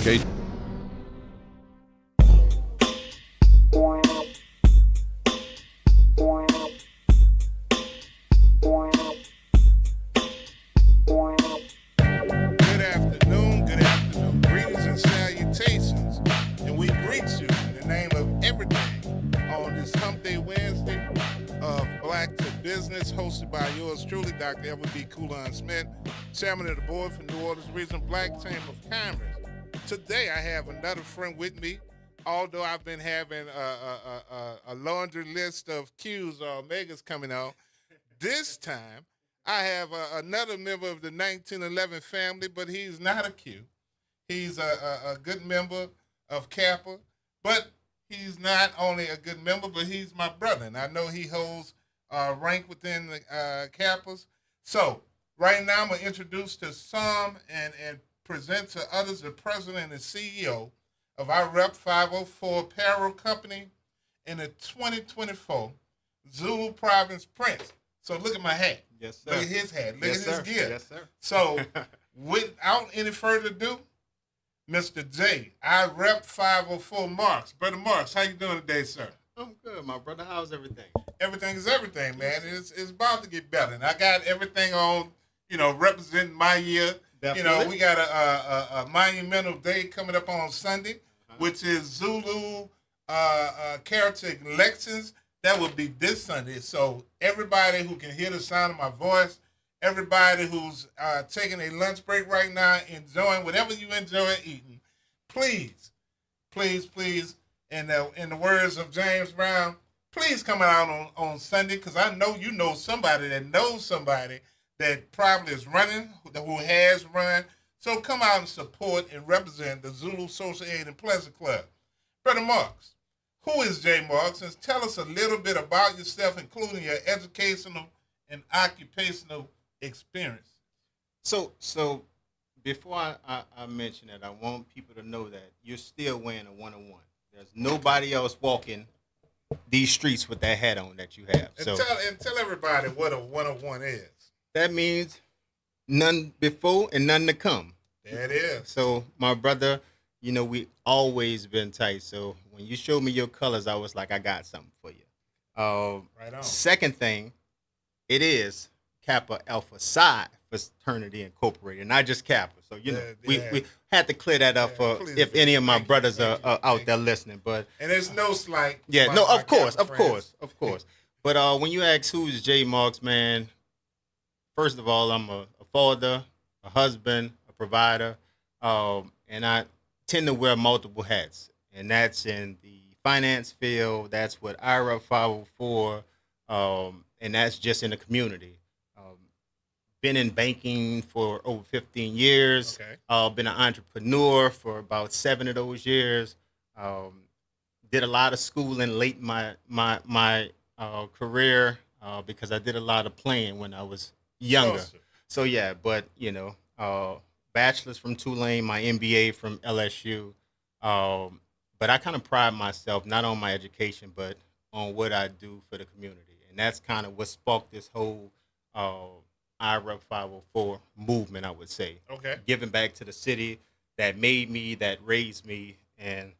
Okay. Good afternoon, good afternoon. Greetings and salutations. And we greet you in the name of everything on this Hump Day Wednesday of Black to Business, hosted by yours truly, Dr. Edward B. Coulon Smith, Chairman of the Board for New Orleans Region Black Chamber of Commerce. Today I have another friend with me, although I've been having a laundry list of Q's or Omegas coming on. This time, I have another member of the 1911 family, but he's not a Q. He's a good member of Kappa, but he's not only a good member, but he's my brother, and I know he holds rank within the Kappas. So right now, I'm going to introduce to some and present to others the president and CEO of our Rep 504 Apparel Company in the 2024 Zulu Province Prince. So look at my hat. Yes, sir. Look at his hat. Look Yes, at his sir. gear. Yes, sir. So without any further ado, Mr. J, I Rep 504 Marks. Brother Marks, how you doing today, sir? I'm good, my brother. How's everything? Everything is everything, man. It's about to get better. And I got everything on, representing my year. Definitely. We got a monumental day coming up on Sunday, which is Zulu Character Elections. That will be this Sunday. So everybody who can hear the sound of my voice, everybody who's taking a lunch break right now, enjoying whatever you enjoy eating, please, in the words of James Brown, please come out on Sunday, because I know you know somebody that knows somebody that probably is running, who has run. So come out and support and represent the Zulu Social Aid and Pleasure Club. Brother Marks, who is Jay Marks? And tell us a little bit about yourself, including your educational and occupational experience. So before I mention it, I want people to know that you're still wearing a 101. There's nobody else walking these streets with that hat on that you have. And, So tell everybody what a 101 is. that means none before and none to come. There it is. So my brother, we always been tight. So when you showed me your colors, I was like, I got something for you. Right on. Second thing, it is Kappa Alpha Psi Fraternity Incorporated, not just Kappa. So we had to clear that up for please, if any of my thank you, brothers thank you, are out thank there you. listening. But And there's no slight. yeah, by no, my of course, Kappa friends. of course. But when you ask who's J Marks, man, first of all, I'm a father, a husband, a provider, and I tend to wear multiple hats, and that's in the finance field. That's what IRA 504, and that's just in the community. Been in banking for over 15 years. Okay. Been an entrepreneur for about 7 of those years. Did a lot of schooling late in my career because I did a lot of playing when I was younger. Awesome. So yeah, but bachelor's from Tulane, my MBA from LSU. But I kind of pride myself not on my education, but on what I do for the community, and that's kind of what sparked this whole IRA 504 movement, I would say. Okay. Giving back to the city that made me, that raised me, and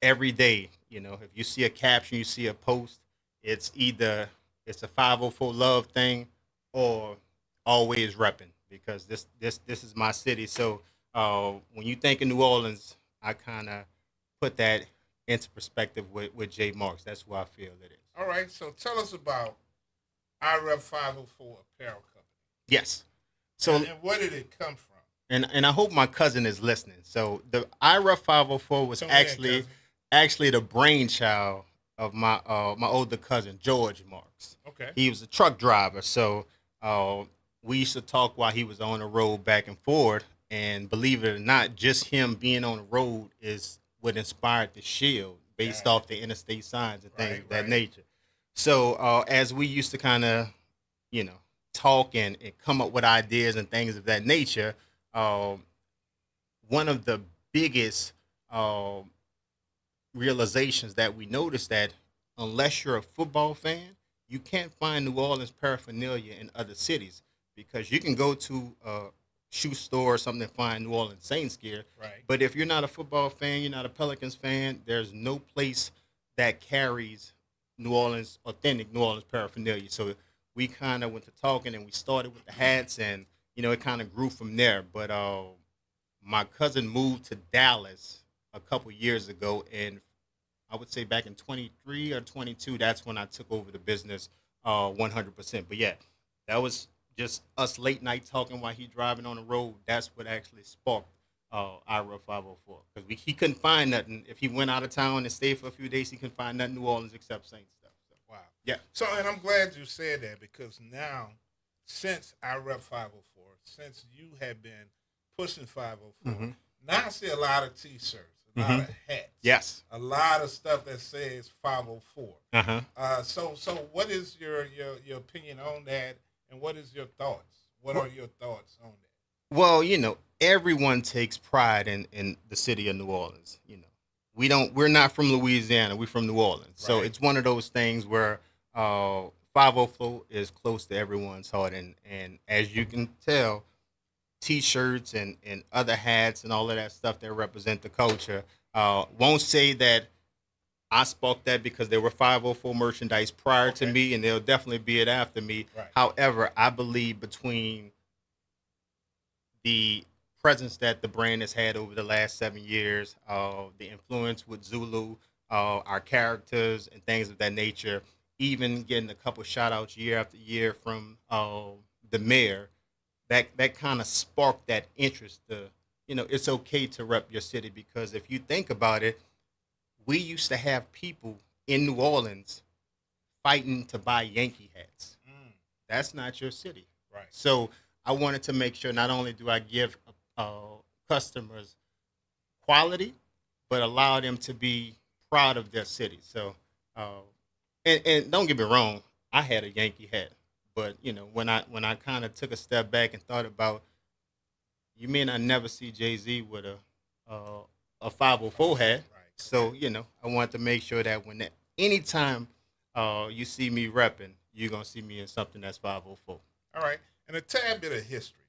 every day, if you see a caption, you see a post, it's either it's a 504 love thing or always repping, because this is my city. So when you think of New Orleans, I kind of put that into perspective with J Marks. That's who I feel it is. All right. So tell us about IREP 504 Apparel Company. Yes. So And where did it come from? and I hope my cousin is listening. So the IRA 504 was Come in, actually cousin. the brainchild of my older cousin George Marks. Okay. He was a truck driver, so we used to talk while he was on the road back and forth. And believe it or not, just him being on the road is what inspired the Shield, based off the interstate signs and things of that Right. nature. So as we used to kind of, talk and come up with ideas and things of that nature, one of the biggest realizations that we noticed that unless you're a football fan, you can't find New Orleans paraphernalia in other cities, because you can go to shoe store or something and find New Orleans Saints gear. Right. But if you're not a football fan, you're not a Pelicans fan, there's no place that carries New Orleans, authentic New Orleans paraphernalia. So we kind of went to talking and we started with the hats and, it kind of grew from there. But my cousin moved to Dallas a couple years ago, and I would say back in 23 or 22, that's when I took over the business 100%. But yeah, that was just us late night talking while he driving on the road. That's what actually sparked IRA 504 because he couldn't find nothing. If he went out of town and stayed for a few days, he couldn't find nothing in New Orleans except Saint stuff. So, Wow. yeah. So, and I'm glad you said that because now, since I rep 504, since you have been pushing 504, Mhm. now I see a lot of T-shirts, a lot of hats, Yes. a lot of stuff that says 504. Uh-huh. So what is your opinion on that, and what is your thoughts? What are your thoughts on that? Well, everyone takes pride in the city of New Orleans. We're not from Louisiana, we're from New Orleans. So Right. it's one of those things where 504 is close to everyone's heart. And as you can tell, t-shirts and other hats and all of that stuff that represent the culture. Won't say that I spoke that because there were 504 merchandise prior to Okay. me, and there'll definitely be it after me. Right. However, I believe between the presence that the brand has had over the last 7 years, the influence with Zulu, our characters and things of that nature, even getting a couple shout outs year after year from the mayor, that kind of sparked that interest to, it's okay to rep your city because if you think about it, we used to have people in New Orleans fighting to buy Yankee hats. Mm, That's not your city. right. So I wanted to make sure not only do I give customers quality, but allow them to be proud of their city. So, and don't get me wrong, I had a Yankee hat, but when I kind of took a step back and thought about, you may not never see Jay Z with a 504 hat. Right. So I wanted to make sure that anytime you see me repping, you're gonna see me in something that's 504. All right. And a tad bit of history.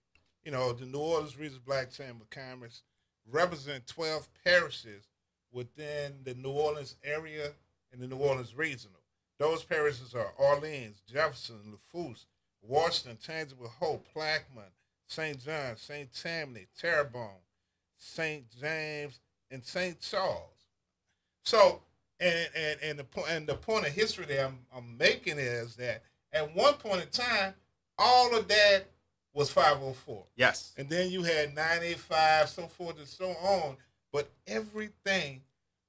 The New Orleans Regional Black Chamber of Commerce represent 12 parishes within the New Orleans area and the New Orleans Regional. Those parishes are Orleans, Jefferson, LaFourche, Washington, Tangible Hope, Plaquemine, St. John, St. Tammany, Terrebonne, St. James, and St. Charles. So, and the point of history that I'm making is that at one point in time, all of that was 504. Yes. And then you had 985, so forth and so on. But everything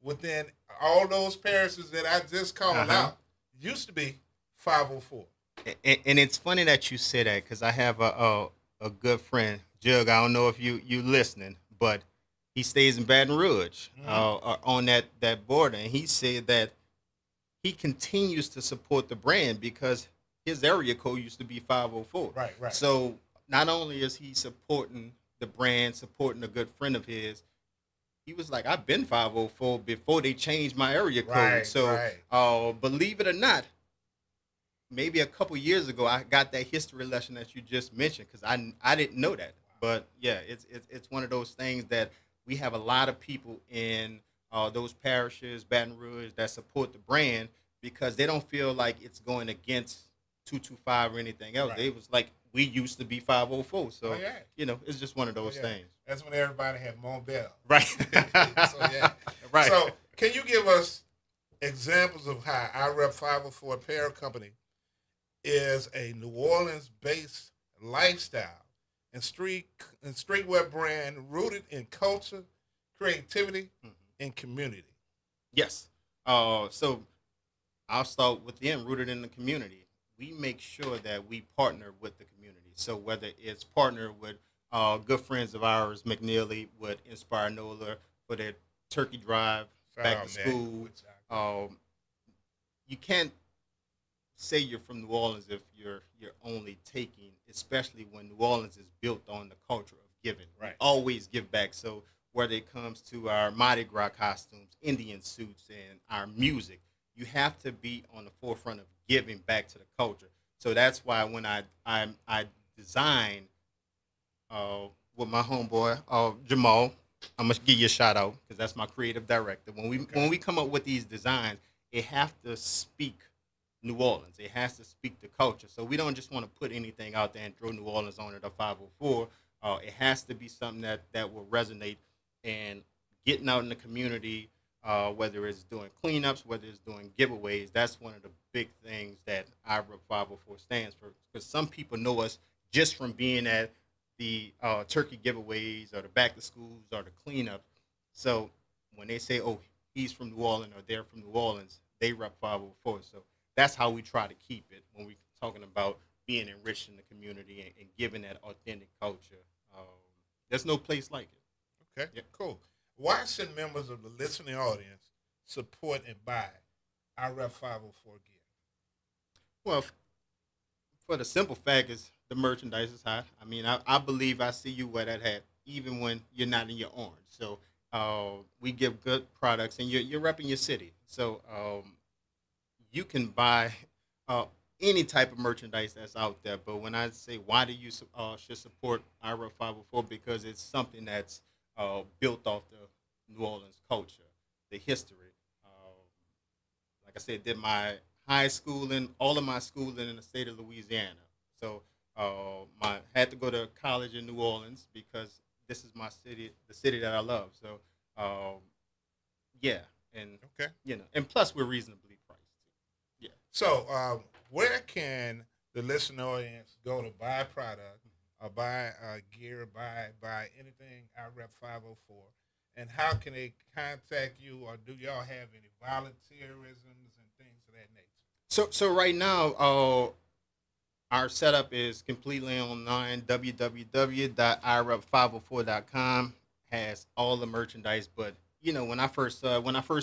within all those parishes that I just called out used to be 504. And it's funny that you say that because I have a good friend, Jug. I don't know if you listening, but he stays in Baton Rouge on that border, and he said that he continues to support the brand because his area code used to be 504. Right, right. So not only is he supporting the brand, supporting a good friend of his, he was like, I've been 504 before they changed my area code. Right, So right. believe it or not, maybe a couple years ago I got that history lesson that you just mentioned because I didn't know that. But yeah, it's one of those things that we have a lot of people in those parishes, Baton Rouge, that support the brand because they don't feel like it's going against 225 or anything else. Right. They was like, we used to be 504. So, Oh, yeah. it's just one of those Yeah. things. That's when everybody had Montbell. Right. So, yeah. Right. So, can you give us examples of how I Rep 504 Apparel Company is a New Orleans-based lifestyle and streetwear brand rooted in culture, creativity, and community? Yes. So I'll start with the end, rooted in the community. We make sure that we partner with the community. So whether it's partner with good friends of ours, McNeely with Inspire NOLA for their turkey drive, back to school. You can't say you're from New Orleans if you're only taking, especially when New Orleans is built on the culture of giving. Right. We always give back. So whether it comes to our Mardi Gras costumes, Indian suits, and our music, you have to be on the forefront of giving back to the culture. So that's why when I design with my homeboy Jamal. I'm gonna give you a shout out because that's my creative director. Okay. When we come up with these designs, it have to speak New Orleans. It has to speak the culture. So we don't just want to put anything out there and throw New Orleans on it or 504. It has to be something that will resonate and getting out in the community. Whether it's doing cleanups, whether it's doing giveaways, that's one of the big things that IRA 504 stands for. Because some people know us just from being at the turkey giveaways or the back to schools or the cleanup. So when they say, "Oh, he's from New Orleans" or "They're from New Orleans," they rep 504. So that's how we try to keep it when we're talking about being enriched in the community and giving that authentic culture. Um, there's no place like it. Okay. Yeah. Cool. Why should members of the listening audience support and buy our Rep 504 gear? Well, for the simple fact is the merchandise is hot. I mean, I believe I see you wear that hat even when you're not in your orange. So we give good products, and you're repping your city. So you can buy uh, any type of merchandise that's out there. But when I say why do you should support IRA 504, because it's something that's built off the New Orleans culture, the history. Um, like I said, did my high schooling, all of my schooling in the state of Louisiana. So my had to go to college in New Orleans because this is my city, the city that I love. So yeah, and Okay. and plus we're reasonably priced too. Yeah. So, where can the listening audience go to buy product or buy gear, buy anything I Rep 504? And how can they contact you, or do y'all have any volunteerisms and things of that nature? So right now, our setup is completely online. www.irep504.com has all the merchandise. But when I first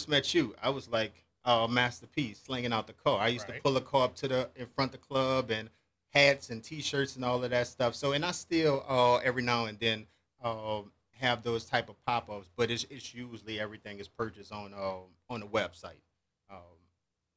met you, I was like Masterpiece slinging out the car. I used to Right. pull a car up to the in front of the club and hats and T-shirts and all of that stuff. So and I still every now and then have those type of pop-ups, but it's usually everything is purchased on the website. Um,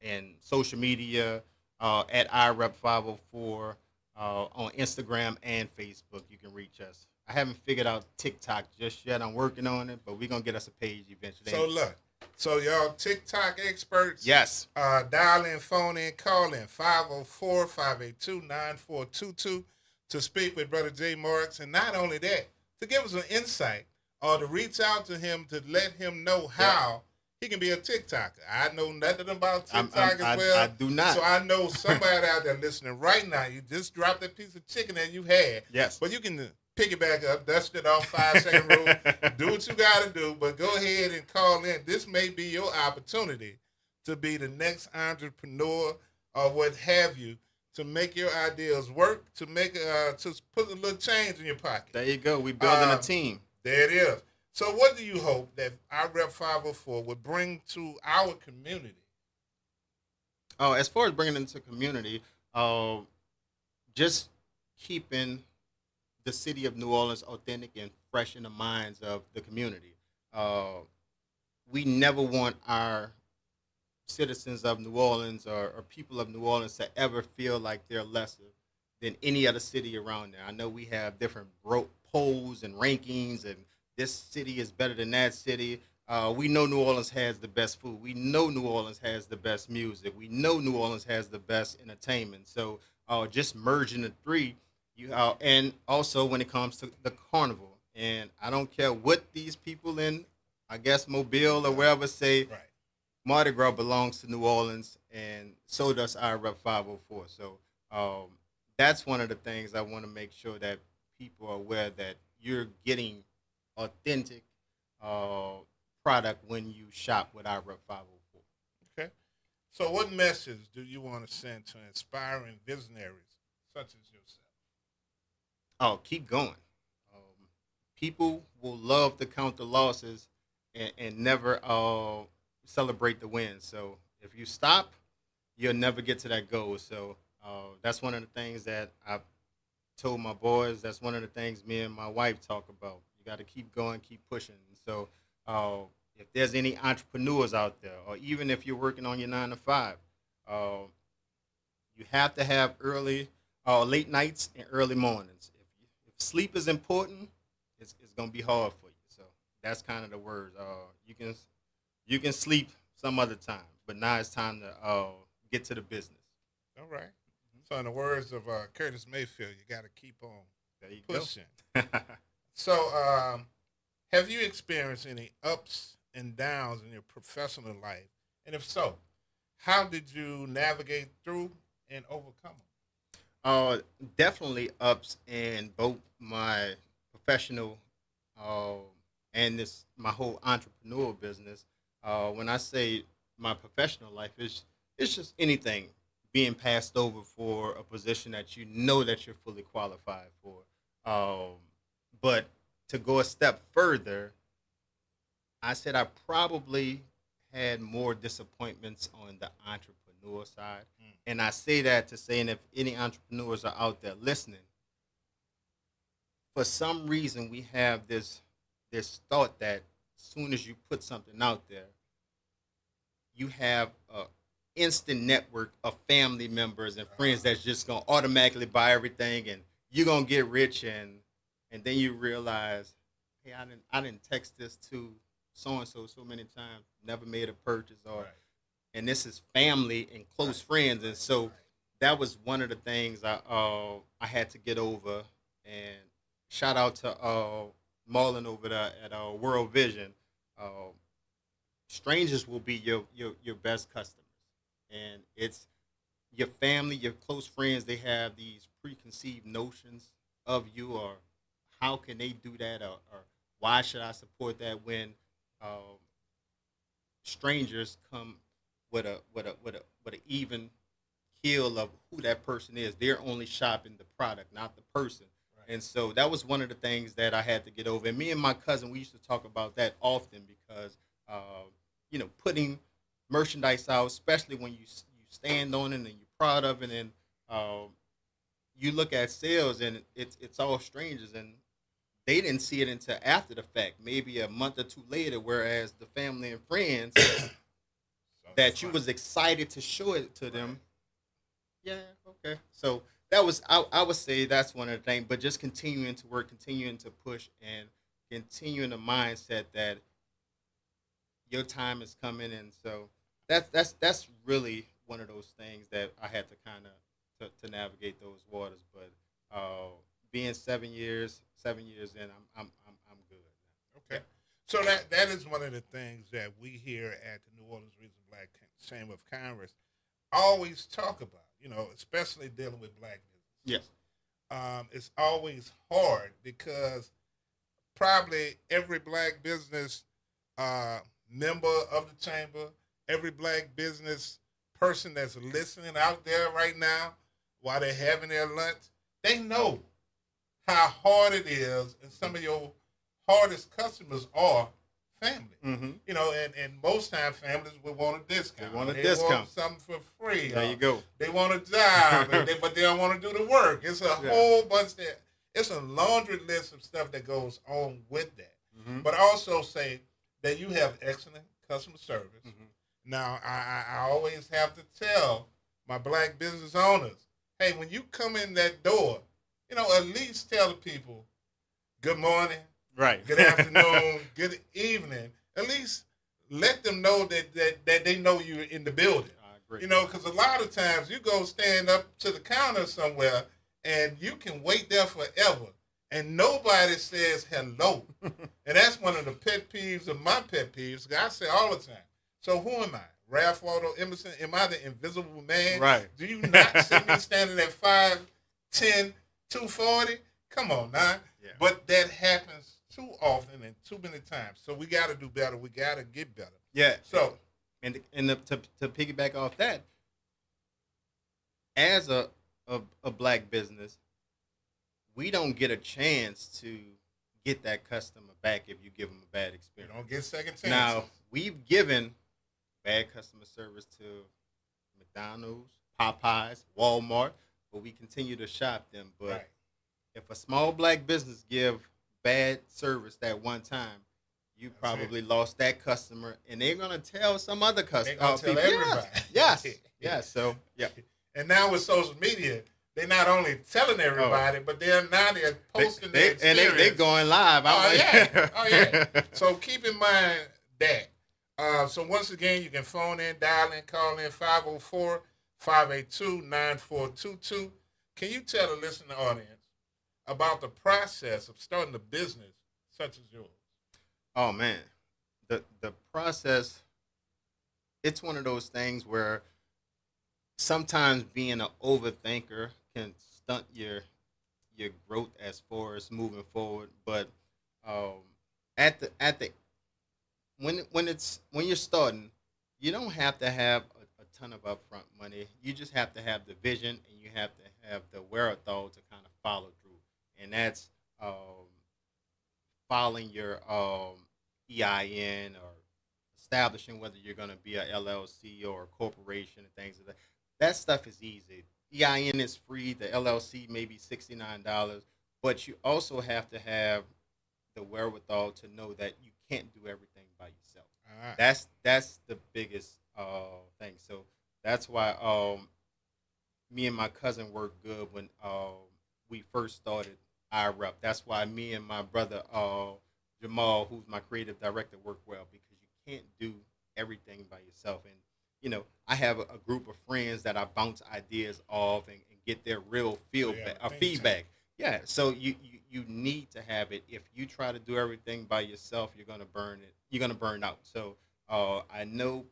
and social media at iRep504 on Instagram and Facebook. You can reach us. I haven't figured out TikTok just yet. I'm working on it, but we're gonna get us a page eventually. So look, so y'all TikTok experts, Yes, dial in, phone in, call in 504-582-9422 to speak with Brother Jay Marks, and not only that, to give us an insight or to reach out to him to let him know how he can be a TikToker. I know nothing about TikTok as well. I do not. So I know somebody out there listening right now. You just dropped that piece of chicken that you had. Yes. But you can pick it back up, dust it off 5 second rule, do what you got to do. But go ahead and call in. This may be your opportunity to be the next entrepreneur or what have you, to make your ideas work, to make to put a little change in your pocket. There you go. We building a Um, team. There it is. So what do you hope that our Rep 504 would bring to our community? Oh, as far as bringing it into community, just keeping the city of New Orleans authentic and fresh in the minds of the community. We never want our citizens of New Orleans or people of New Orleans to ever feel like they're lesser than any other city around there. I know we have different polls and rankings, and this city is better than that city. We know New Orleans has the best food. We know New Orleans has the best music. We know New Orleans has the best entertainment. So just merging the three, and also when it comes to the carnival, and I don't care what these people in, I guess Mobile or wherever say, Right. Mardi Gras belongs to New Orleans, and so does our Rep 504. So that's one of the things I want to make sure that people are aware that you're getting authentic product when you shop with our Rep 504. Okay. So what message do you want to send to inspiring visionaries such as yourself? Oh, keep going. People will love to count the losses and never celebrate the wins. So if you stop, you'll never get to that goal. So that's one of the things that I've told my boys. That's one of the things me and my wife talk about. You got to keep going, keep pushing. So if there's any entrepreneurs out there, or even if you're working on your 9 to 5, you have to have late nights and early mornings. If sleep is important, it's gonna be hard for you. So that's kind of the words. You can sleep some other time, but now it's time to get to the business. All right. So, in the words of Curtis Mayfield, you got to keep on There you pushing. go. So, have you experienced any ups and downs in your professional life? And if so, how did you navigate through and overcome Definitely ups in both my professional uh, and this my whole entrepreneurial business. When I say my professional life, it's just anything being passed over for a position that you know that you're fully qualified for. Um, but to go a step further, I said I probably had more disappointments on the entrepreneur side. them? And I say that to say, and if any entrepreneurs are out there listening, for some reason we have this thought that as soon as you put something out there, you have a instant network of family members and friends that's just gonna automatically buy everything, and you're gonna get rich, and then you realize, hey, I didn't text this to so and so many times, never made a purchase, or Right. and this is family and close friends, and so Right. that was one of the things I had to get over. And shout out to Marlon over there at World Vision. Uh, Strangers will be your best customers, and it's your family, your close friends. They have these preconceived notions of you, or how can they do that, or why should I support that when um, strangers come with a even keel of who that person is. They're only shopping the product, not the person. Right. And so that was one of the things that I had to get over. And me and my cousin, we used to talk about that often because, putting merchandise out, especially when you stand on it and you're proud of it, and um, you look at sales and it's all strangers, and they didn't see it until after the fact, maybe a month or two later. Whereas the family and friends So that you fun. was excited to show it to Right. them. Yeah, okay. So that was I would say that's one of the things, but just continuing to work, continuing to push, and continuing the mindset that your time is coming, and so that's really one of those things that I had to kind of to navigate those waters. But being 7 years in, I'm good. Okay. So that is one of the things that we here at the New Orleans Region Black Chamber of Commerce always talk about, especially dealing with black business. Yes. It's always hard because probably every black business member of the chamber, every black business person that's listening out there right now while they're having their lunch, they know how hard it is, and some of your hardest customers are family. Mm-hmm. And most time families would want a discount. They want a Want discount. something for free. There you go. They want a job, but they don't want to do the work. It's a Yeah. whole bunch that it's a laundry list of stuff that goes on with that. Mm-hmm. But also say that you have excellent customer service. Mm-hmm. Now, I always have to tell my black business owners, hey, when you come in that door, at least tell the people, good morning, Right. good afternoon, good evening. At least let them know that they know you're in the building. I agree. Because a lot of times you go stand up to the counter somewhere and you can wait there forever and nobody says hello. And that's one of the pet peeves of my pet peeves. I say all the time. So who am I? Ralph Waldo Emerson? Am I the invisible man? Right. Do you not see me standing at 5'10", 240? Come on now. Yeah. But that happens too often and too many times. So we got to do better. We got to get better. Yeah. So, To piggyback off that, as a black business, we don't get a chance to get that customer back if you give them a bad you experience. don't get second chances. Now, we've given bad customer service to McDonald's, Popeyes, Walmart, but we continue to shop them. But Right. if a small black business give bad service that one time, you That's probably lost that customer, and they're gonna tell some other They customer. gonna tell everybody. Yes, yes. So yeah, And now with social media, They're not only telling everybody, but they're posting their and they experience. going live. Oh yeah, oh yeah. like, So keep in mind that. So once again, you can phone in, dial in, call in 504-582-9422. Can you tell the listening audience about the process of starting a business such as yours? oh man, the process. It's one of those things where sometimes being an overthinker can stunt your growth as far as moving forward. But um, at the when you're starting, you don't have to have a ton of upfront money. You just have to have the vision and you have to have the wherewithal to kind of follow through. And that's filing your EIN or establishing whether you're going to be a LLC or a corporation and things like that. That stuff is easy. EIN is free. The LLC may be $69, but you also have to have the wherewithal to know that you can't do everything by yourself. All right. That's the biggest thing. So that's why me and my cousin worked good when we first started iRep. That's why me and my brother Jamal, who's my creative director, work well because you can't do everything by yourself. And I have a group of friends that I bounce ideas off and get their real feedback. Yeah, so you need to have it. If you try to do everything by yourself, you're gonna burn it. You're gonna burn out. So I know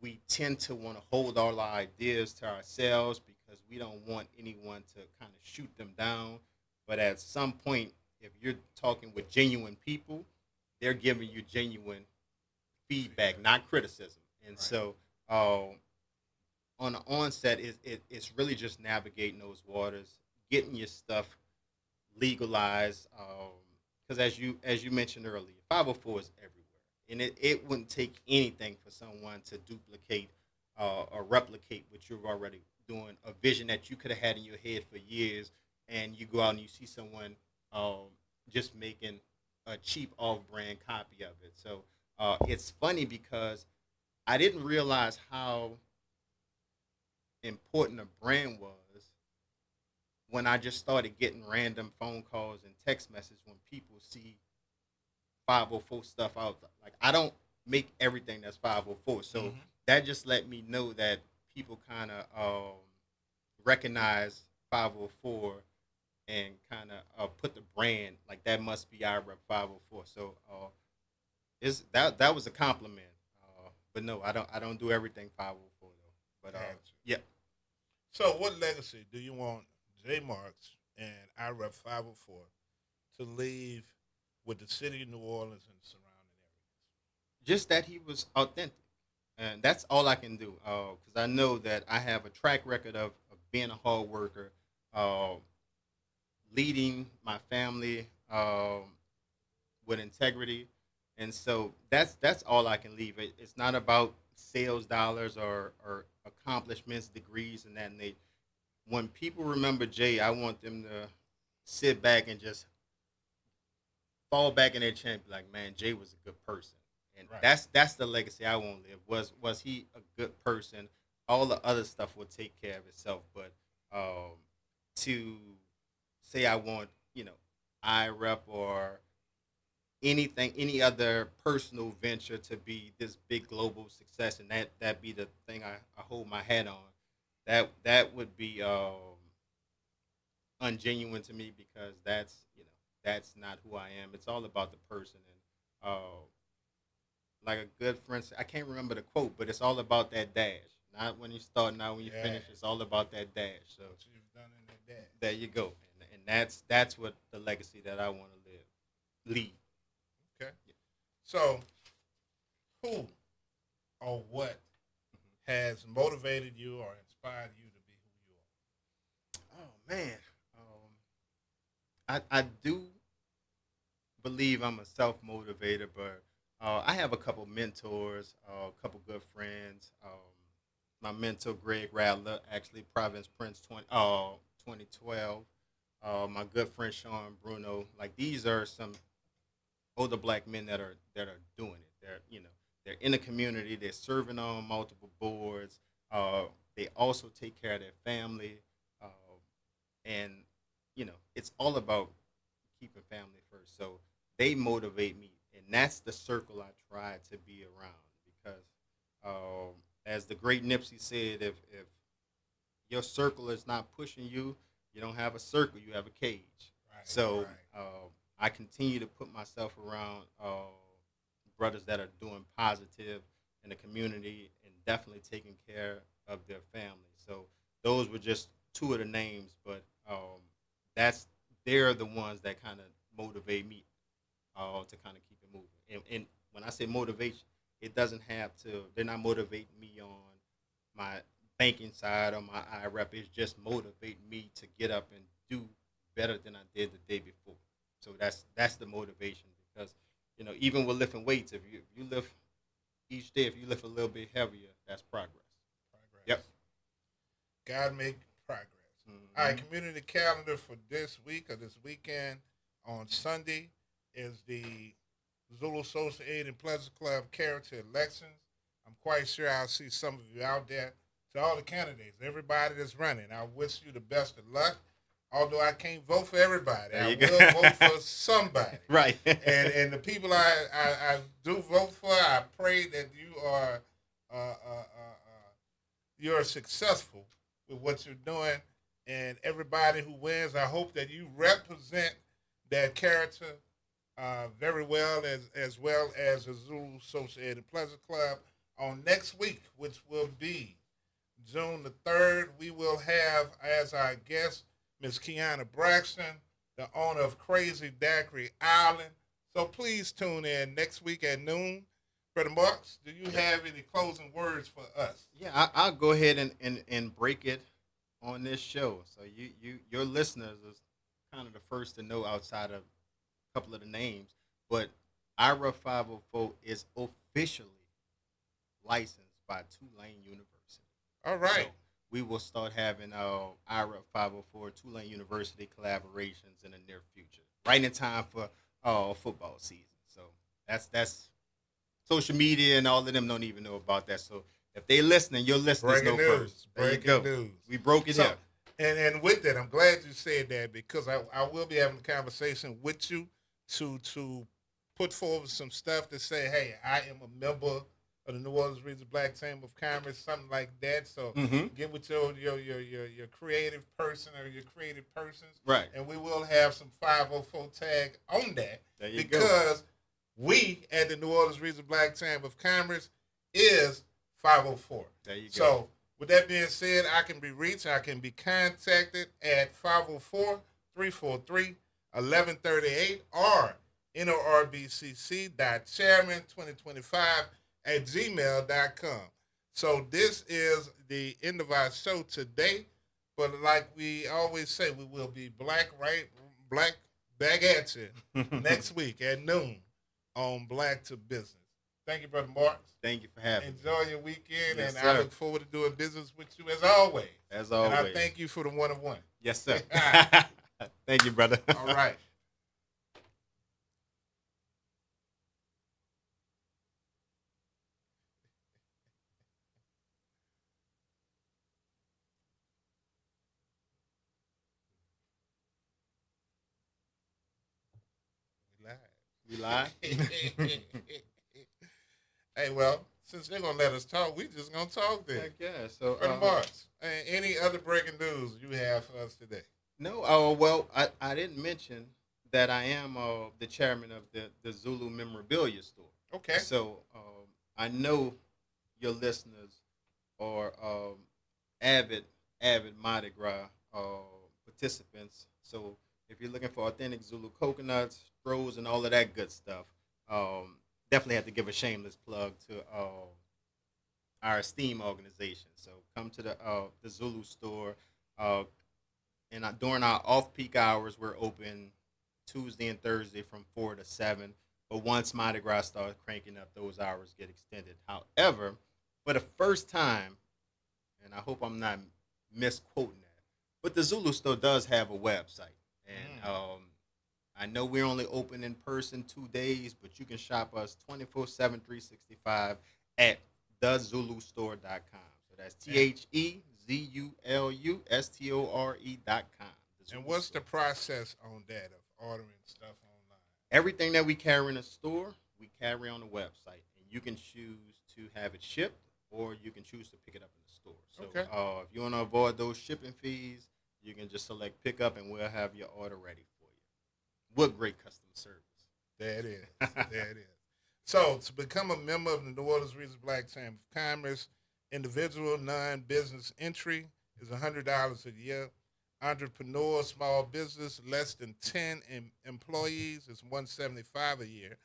we tend to want to hold all our ideas to ourselves because we don't want anyone to kind of shoot them down. But at some point, if you're talking with genuine people, they're giving you genuine feedback, not criticism. And Right. so on the onset, it's really just navigating those waters, getting your stuff legalized. Because as you mentioned earlier, 504 is everywhere, and it wouldn't take anything for someone to duplicate or replicate what you're already doing. A vision that you could have had in your head for years, and you go out and you see someone just making a cheap off-brand copy of it. So it's funny because I didn't realize how important a brand was when I just started getting random phone calls and text messages when people see 504 stuff out. Like I don't make everything that's 504. So Mhm. that just let me know that people kind of recognize 504 and kind of put the brand like that must be our rep 504. So is that was a compliment. But no, I don't do everything 504 though. But Gotcha. yeah. So, what legacy do you want J Marks and IREP 504 to leave with the city of New Orleans and surrounding Just that he was authentic, and that's all I can do. Because I know that I have a track record of being a hard worker, uh, leading my family with integrity, and so that's all I can leave. It's not about sales dollars or accomplishments, degrees, and that. And when people remember Jay, I want them to sit back and just fall back in their chair and be like, man, Jay was a good person. And areas? Right. that's the legacy I want to live. Was he a good person? All the other stuff will take care of itself. But to say I want, IREP or anything, any other personal venture to be this big global success, and that be the thing I hold my hat on. That would be ungenuine to me because that's not who I am. It's all about the person and like a good friend said, I can't remember the quote, but it's all about that dash. Not when you start, not when you Yeah. finish. It's all about that dash. So What you've done in that day. there you go, and that's what the legacy that I want to lead. Okay. So, who or what has motivated you or inspired you to be who you Oh man, I do believe I'm a self motivator, but I have a couple mentors, a couple good friends. My mentor Greg Radler, actually Province Prince 2012. My good friend Sean Bruno. Like these are some older black men that are doing it. They're in the community. They're serving on multiple boards. They also take care of their family. Uh, and it's all about keeping family first. So they motivate me, and that's the circle I try to be around because, as the great Nipsey said, if your circle is not pushing you, you don't have a circle, you have a cage. Right, So right. I continue to put myself around brothers that are doing positive in the community and definitely taking care of their family. So those were just two of the names, but that's they're the ones that kind of motivate me to kind of keep it moving. And when I say motivation, it doesn't have to. They're not motivating me on my banking side or my IREP. It's just motivating me to get up and do better than I did the day before. So that's the motivation because even with lifting weights, if you lift each day, if you lift a little bit heavier, that's progress. Progress. Yep. Gotta make progress. All right, Hmm. community calendar for this week or this weekend on Sunday is the Zulu Social Aid and Pleasure Club character elections. I'm quite sure I'll see some of you out there. To all the candidates, everybody that's running, I wish you the best of luck. Although I can't vote for everybody, There I you go. will vote for somebody. Right. And the people I do vote for, I pray that you're successful with what you're doing, and everybody who wins, I hope that you represent that character very well as the Zulu Associated Pleasure Club on next week, which will be June the 3rd. We will have as our guest Miss Kiana Braxton, the owner of Crazy Daiquiri Island. So please tune in next week at noon. Brother Marks, do you Yep. have any closing words for us? Yeah, I'll go ahead and break it on this show. So your listeners is kind of the first to know outside of a couple of the names, but IRA 504 is officially licensed by Tulane University. All So right. we will start having IRA 504 Tulane University collaborations in the near future, right in time for football season. So that's social media and all of them don't even know about that. So if they listening, your listeners Breaking know news. first. There you Breaking go. news. We broke it So, here. and with that, I'm glad you said that because I will be having a conversation with you to put forward some stuff to say, hey, I am a member of the New Orleans Region Black Chamber of Commerce, something like that. So Hmm. get with your creative person or your creative persons, Right. and we will have some 504 tag on that There you go. because we at the New Orleans Region Black Chamber of Commerce is 504. There you go. So, with that being said, I can be reached. I can be contacted at 504 343 1138 or norbcc.chairman2025 at gmail.com. So, this is the end of our show today. But, like we always say, we will be black back at you next week at noon on Black to Business. Thank you, Brother Marks. Thank you for having me. Enjoy your weekend, Yes, and I sir. look forward to doing business with you as always. As And always. I thank you for the one-on-one. Yes, sir. Thank you, brother. All right. We live? Hey, well, since they're gonna let us talk, we just gonna talk then. Heck yeah. So, Brother Marks, any other breaking news you have for us today? no, well, I didn't mention that I am the chairman of the Zulu Memorabilia Store. Okay. So I know your listeners are avid Mardi Gras participants. So if you're looking for authentic Zulu coconuts, throws, and all of that good stuff, definitely have to give a shameless plug to our esteemed organization. So come to the Zulu store. And during our off-peak hours, we're open Tuesday and Thursday from 4 to 7. But once Mardi Gras starts cranking up, those hours get extended. However, for the first time, and I hope I'm not misquoting that, but the Zulu store does have a website. And I know we're only open in person 2 days, but you can shop us 24/7, 365 at theZuluStore.com. So that's TheZulustore.com. to And the what's the store. process on that of ordering stuff online? Everything that we carry in a store, we carry on the website, and you can choose to have it shipped, or you can choose to pick it up in the store. So, Okay. if you want to avoid those shipping fees, you can just select pickup, and we'll have your order ready for you. What great customer service! There it is. There it is. So, to become a member of the New Orleans Region Black Chamber of Commerce, individual non-business entry is $100 a year. Entrepreneur, small business, less than 10 employees is $175 a year.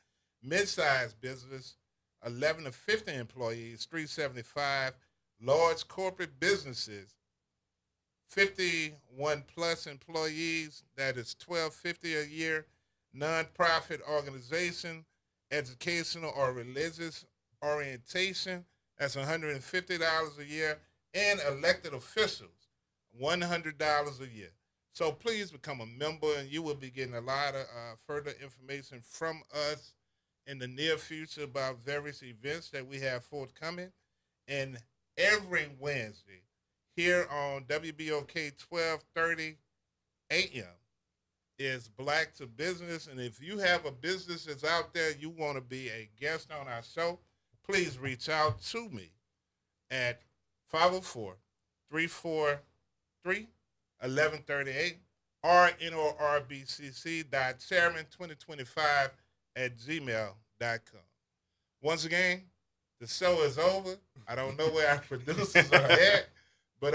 Mid-sized business, 11 to 50 employees, $375. Large corporate businesses, 51 plus employees, that is $12.50 a year. Nonprofit organization, educational or religious orientation, that's $150 a year. And elected officials, $100 a year. So please become a member, and you will be getting a lot of further information from us in the near future about various events that we have forthcoming. And every Wednesday here on WBOK 1230 AM is Black to Business. And if you have a business that's out there, you want to be a guest on our show, please reach out to me at 504-343-1138 or NORBCC.chairman2025 at gmail.com. Once again, the show is over. I don't know where our producers are at, but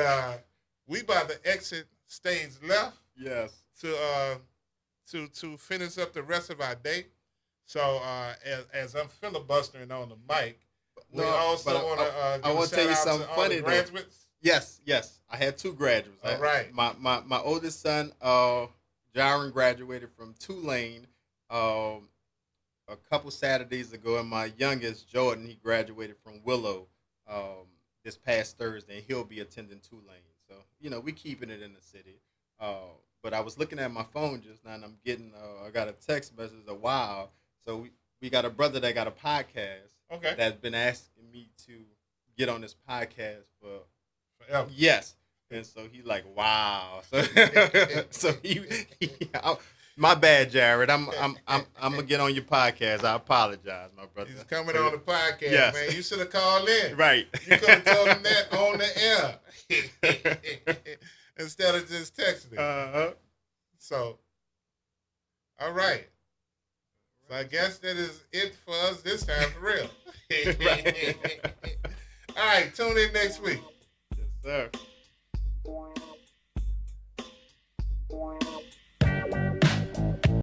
we about to exit stage left Yes. to finish up the rest of our day. So as I'm filibustering on the mic, we also want to I want to tell you something funny though. graduates. Yes, yes. I had two graduates. All right. My oldest son, Jaron, graduated from Tulane a couple Saturdays ago, and my youngest, Jordan, he graduated from Willow this past Thursday, and he'll be attending Tulane. So, we keeping it in the city. But I was looking at my phone just now, and I'm getting, I got a text message, wow. So we got a brother that got a podcast. Okay. That's been asking me to get on this podcast for Forever. yes, and so he like wow. So he my bad, Jared. I'm gonna get on your podcast. I apologize, my brother. He's coming on the podcast, Yes. man. You should have called in. Right. You could have told him that on the air instead of just texting him. So, all right. So I guess that is it for us this time for real. Right. All right, tune in next week. Yes, sir.